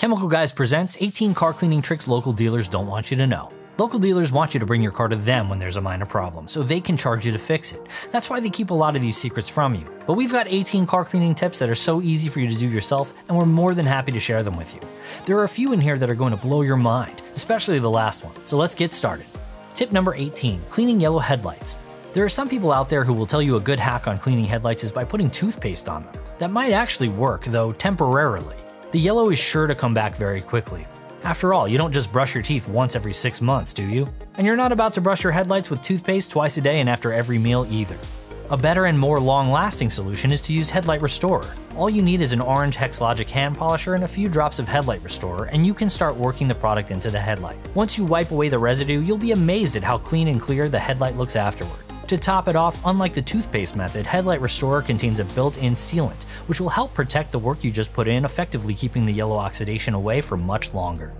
Chemical Guys presents 18 car cleaning tricks local dealers don't want you to know. Local dealers want you to bring your car to them when there's a minor problem, so they can charge you to fix it. That's why they keep a lot of these secrets from you. But we've got 18 car cleaning tips that are so easy for you to do yourself, and we're more than happy to share them with you. There are a few in here that are going to blow your mind, especially the last one, so let's get started. Tip number 18, cleaning yellow headlights. There are some people out there who will tell you a good hack on cleaning headlights is by putting toothpaste on them. That might actually work, though temporarily. The yellow is sure to come back very quickly. After all, you don't just brush your teeth once every 6 months, do you? And you're not about to brush your headlights with toothpaste twice a day and after every meal either. A better and more long-lasting solution is to use Headlight Restorer. All you need is an orange Hexlogic hand polisher and a few drops of Headlight Restorer, and you can start working the product into the headlight. Once you wipe away the residue, you'll be amazed at how clean and clear the headlight looks afterward. To top it off, unlike the toothpaste method, Headlight Restorer contains a built-in sealant, which will help protect the work you just put in, effectively keeping the yellow oxidation away for much longer.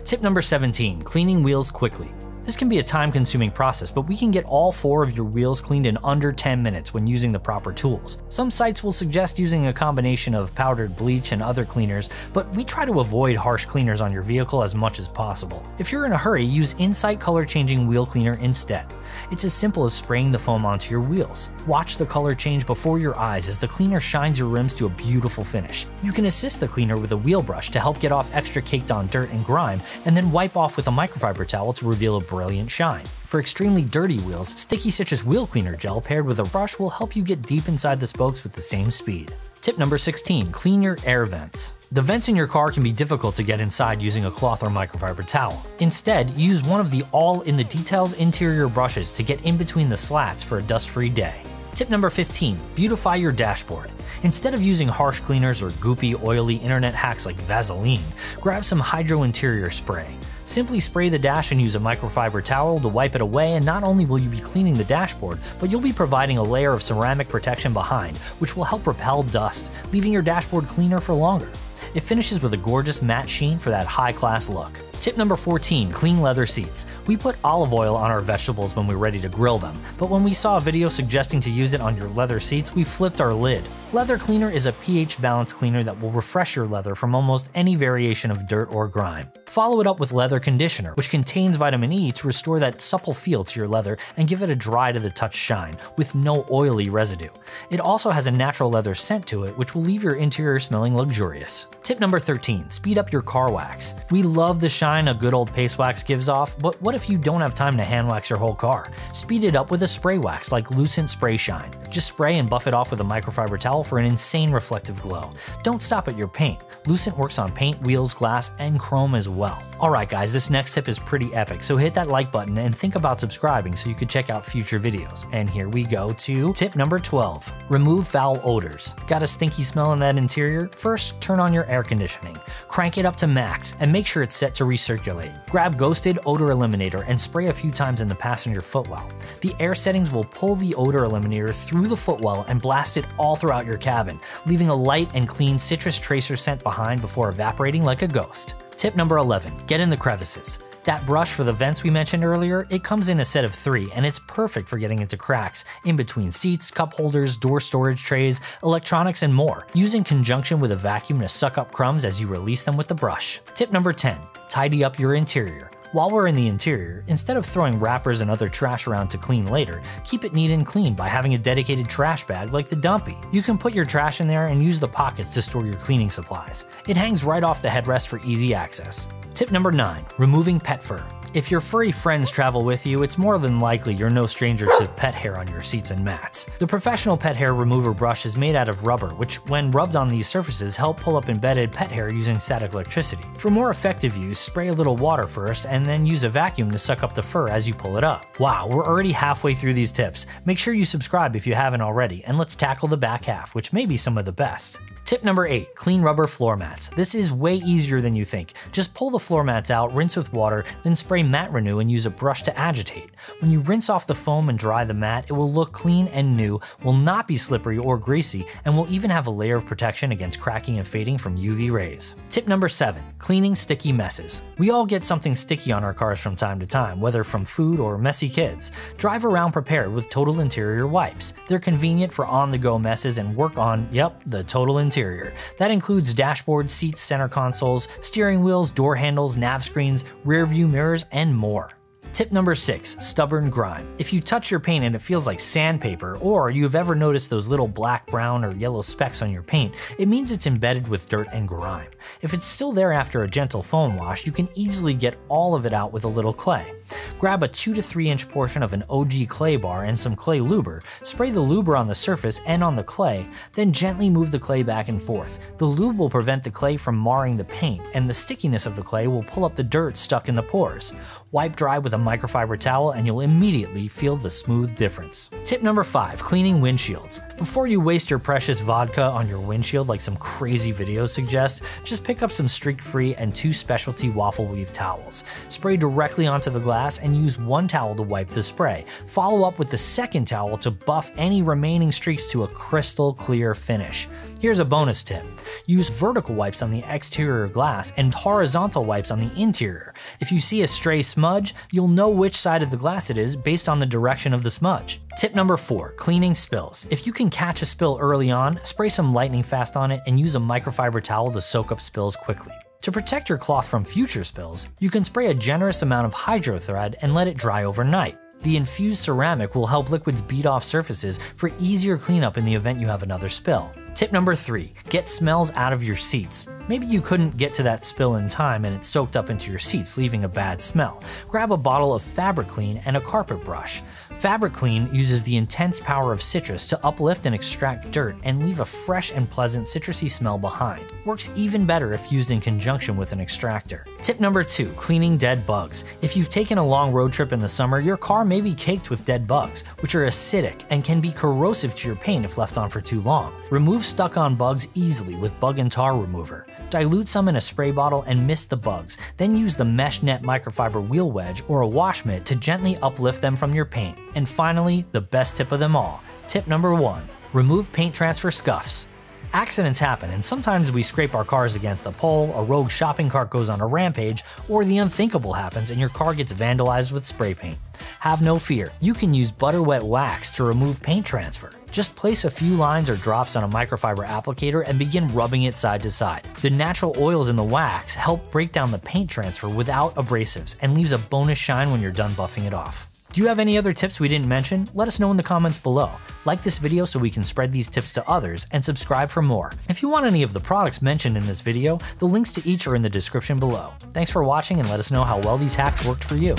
Tip number 17, cleaning wheels quickly. This can be a time-consuming process, but we can get all 4 of your wheels cleaned in under 10 minutes when using the proper tools. Some sites will suggest using a combination of powdered bleach and other cleaners, but we try to avoid harsh cleaners on your vehicle as much as possible. If you're in a hurry, use Insight Color Changing Wheel Cleaner instead. It's as simple as spraying the foam onto your wheels. Watch the color change before your eyes as the cleaner shines your rims to a beautiful finish. You can assist the cleaner with a wheel brush to help get off extra caked on dirt and grime, and then wipe off with a microfiber towel to reveal a brilliant shine. For extremely dirty wheels, Sticky Citrus Wheel Cleaner Gel paired with a brush will help you get deep inside the spokes with the same speed. Tip number 16, clean your air vents. The vents in your car can be difficult to get inside using a cloth or microfiber towel. Instead, use one of the All in the Details interior brushes to get in between the slats for a dust-free day. Tip number 15, beautify your dashboard. Instead of using harsh cleaners or goopy, oily internet hacks like Vaseline, grab some Hydro Interior Spray. Simply spray the dash and use a microfiber towel to wipe it away, and not only will you be cleaning the dashboard, but you'll be providing a layer of ceramic protection behind, which will help repel dust, leaving your dashboard cleaner for longer. It finishes with a gorgeous matte sheen for that high-class look. Tip number 14, clean leather seats. We put olive oil on our vegetables when we're ready to grill them, but when we saw a video suggesting to use it on your leather seats, we flipped our lid. Leather Cleaner is a pH balance cleaner that will refresh your leather from almost any variation of dirt or grime. Follow it up with Leather Conditioner, which contains vitamin E to restore that supple feel to your leather and give it a dry to the touch shine, with no oily residue. It also has a natural leather scent to it, which will leave your interior smelling luxurious. Tip number 13, speed up your car wax. We love the shine a good old paste wax gives off, but what if you don't have time to hand wax your whole car? Speed it up with a spray wax like Lucent Spray Shine. Just spray and buff it off with a microfiber towel for an insane reflective glow. Don't stop at your paint. Lucent works on paint, wheels, glass, and chrome as well. Alright guys, this next tip is pretty epic, so hit that like button and think about subscribing so you can check out future videos. And here we go to tip number 12. Remove foul odors. Got a stinky smell in that interior? First, turn on your air conditioning. Crank it up to max and make sure it's set to recirculate. Grab Ghosted Odor Eliminator and spray a few times in the passenger footwell. The air settings will pull the odor eliminator through the footwell and blast it all throughout your cabin, leaving a light and clean citrus tracer scent behind before evaporating like a ghost. Tip number 11, get in the crevices. That brush for the vents we mentioned earlier, it comes in a set of 3 and it's perfect for getting into cracks in between seats, cup holders, door storage trays, electronics, and more. Use in conjunction with a vacuum to suck up crumbs as you release them with the brush. Tip number 10, tidy up your interior. While we're in the interior, instead of throwing wrappers and other trash around to clean later, keep it neat and clean by having a dedicated trash bag like the Dumpy. You can put your trash in there and use the pockets to store your cleaning supplies. It hangs right off the headrest for easy access. Tip number 9, removing pet fur. If your furry friends travel with you, it's more than likely you're no stranger to pet hair on your seats and mats. The professional pet hair remover brush is made out of rubber, which when rubbed on these surfaces help pull up embedded pet hair using static electricity. For more effective use, spray a little water first and then use a vacuum to suck up the fur as you pull it up. Wow, we're already halfway through these tips. Make sure you subscribe if you haven't already, and let's tackle the back half, which may be some of the best. Tip number 8, clean rubber floor mats. This is way easier than you think. Just pull the floor mats out, rinse with water, then spray Mat Renew and use a brush to agitate. When you rinse off the foam and dry the mat, it will look clean and new, will not be slippery or greasy, and will even have a layer of protection against cracking and fading from UV rays. Tip number 7, cleaning sticky messes. We all get something sticky on our cars from time to time, whether from food or messy kids. Drive around prepared with Total Interior wipes. They're convenient for on-the-go messes and work on, the total interior interior. That includes dashboards, seats, center consoles, steering wheels, door handles, nav screens, rear view mirrors, and more. Tip number 6, stubborn grime. If you touch your paint and it feels like sandpaper, or you've ever noticed those little black, brown, or yellow specks on your paint, it means it's embedded with dirt and grime. If it's still there after a gentle foam wash, you can easily get all of it out with a little clay. Grab a 2 to 3 inch portion of an OG clay bar and some clay luber, spray the luber on the surface and on the clay, then gently move the clay back and forth. The lube will prevent the clay from marring the paint, and the stickiness of the clay will pull up the dirt stuck in the pores. Wipe dry with a microfiber towel and you'll immediately feel the smooth difference. Tip number 5, cleaning windshields. Before you waste your precious vodka on your windshield like some crazy video suggests, just pick up some streak-free and 2 specialty waffle weave towels. Spray directly onto the glass and use 1 towel to wipe the spray. Follow up with the second towel to buff any remaining streaks to a crystal clear finish. Here's a bonus tip. Use vertical wipes on the exterior glass and horizontal wipes on the interior. If you see a stray smudge, you'll know which side of the glass it is based on the direction of the smudge. Tip number 4, cleaning spills. If you can catch a spill early on, spray some lightning fast on it and use a microfiber towel to soak up spills quickly. To protect your cloth from future spills, you can spray a generous amount of hydro thread and let it dry overnight. The infused ceramic will help liquids bead off surfaces for easier cleanup in the event you have another spill. Tip number 3, get smells out of your seats. Maybe you couldn't get to that spill in time and it soaked up into your seats, leaving a bad smell. Grab a bottle of Fabric Clean and a carpet brush. Fabric Clean uses the intense power of citrus to uplift and extract dirt and leave a fresh and pleasant citrusy smell behind. Works even better if used in conjunction with an extractor. Tip number 2, cleaning dead bugs. If you've taken a long road trip in the summer, your car may be caked with dead bugs, which are acidic and can be corrosive to your paint if left on for too long. Remove stuck-on bugs easily with bug and tar remover. Dilute some in a spray bottle and mist the bugs, then use the mesh net microfiber wheel wedge or a wash mitt to gently uplift them from your paint. And finally, the best tip of them all, tip number 1, remove paint transfer scuffs. Accidents happen, and sometimes we scrape our cars against a pole, a rogue shopping cart goes on a rampage, or the unthinkable happens and your car gets vandalized with spray paint. Have no fear, you can use butter wet wax to remove paint transfer. Just place a few lines or drops on a microfiber applicator and begin rubbing it side to side. The natural oils in the wax help break down the paint transfer without abrasives and leaves a bonus shine when you're done buffing it off. Do you have any other tips we didn't mention? Let us know in the comments below. Like this video so we can spread these tips to others, and subscribe for more. If you want any of the products mentioned in this video, the links to each are in the description below. Thanks for watching and let us know how well these hacks worked for you.